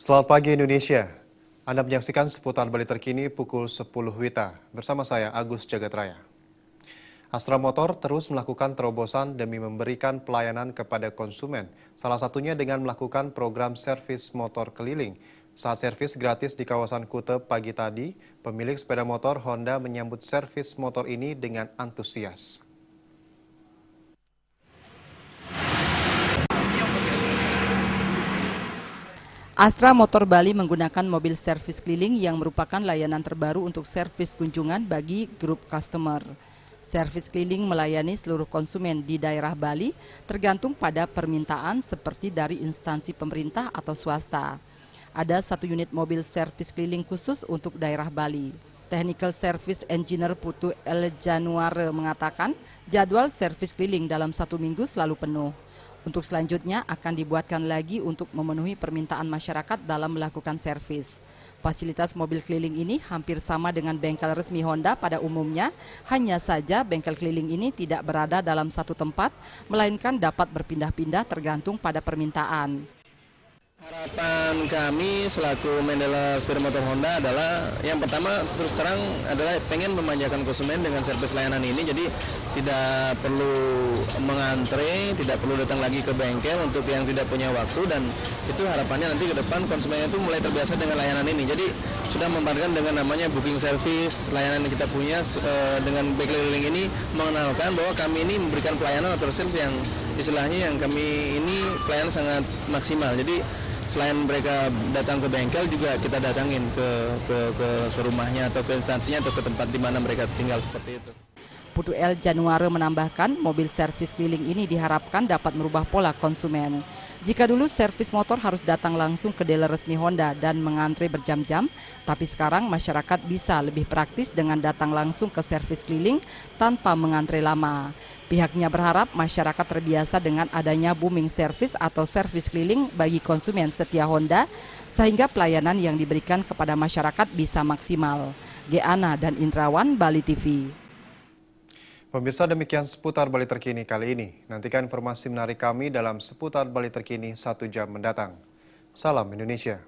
Selamat pagi Indonesia. Anda menyaksikan seputar Bali terkini pukul 10 WITA. Bersama saya Agus Jagatraya. Astra Motor terus melakukan terobosan demi memberikan pelayanan kepada konsumen. Salah satunya dengan melakukan program servis motor keliling. Saat servis gratis di kawasan Kute pagi tadi, pemilik sepeda motor Honda menyambut servis motor ini dengan antusias. Astra Motor Bali menggunakan mobil servis keliling yang merupakan layanan terbaru untuk servis kunjungan bagi grup customer. Servis keliling melayani seluruh konsumen di daerah Bali tergantung pada permintaan seperti dari instansi pemerintah atau swasta. Ada satu unit mobil servis keliling khusus untuk daerah Bali. Technical Service Engineer Putu El Januare mengatakan jadwal servis keliling dalam 1 minggu selalu penuh. Untuk selanjutnya akan dibuatkan lagi untuk memenuhi permintaan masyarakat dalam melakukan servis. Fasilitas mobil keliling ini hampir sama dengan bengkel resmi Honda pada umumnya, hanya saja bengkel keliling ini tidak berada dalam satu tempat, melainkan dapat berpindah-pindah tergantung pada permintaan. Harapan kami selaku mendeler sepeda motor Honda adalah yang pertama terus terang adalah pengen memanjakan konsumen dengan servis layanan ini, jadi tidak perlu mengantre, tidak perlu datang lagi ke bengkel untuk yang tidak punya waktu, dan itu harapannya nanti ke depan konsumen itu mulai terbiasa dengan layanan ini. Jadi sudah memperkenalkan dengan namanya booking service, layanan yang kita punya dengan bengkel keliling ini mengenalkan bahwa kami ini memberikan pelayanan atau service yang istilahnya yang kami ini pelayanan sangat maksimal. Jadi selain mereka datang ke bengkel juga kita datangin ke rumahnya atau ke instansinya atau ke tempat di mana mereka tinggal seperti itu. Putu El Januare menambahkan mobil servis keliling ini diharapkan dapat merubah pola konsumen. Jika dulu servis motor harus datang langsung ke dealer resmi Honda dan mengantre berjam-jam, tapi sekarang masyarakat bisa lebih praktis dengan datang langsung ke servis keliling tanpa mengantre lama. Pihaknya berharap masyarakat terbiasa dengan adanya booming service atau servis keliling bagi konsumen setia Honda, sehingga pelayanan yang diberikan kepada masyarakat bisa maksimal. Geana dan Indrawan, Bali TV. Pemirsa, demikian seputar Bali terkini kali ini. Nantikan informasi menarik kami dalam seputar Bali terkini 1 jam mendatang. Salam Indonesia.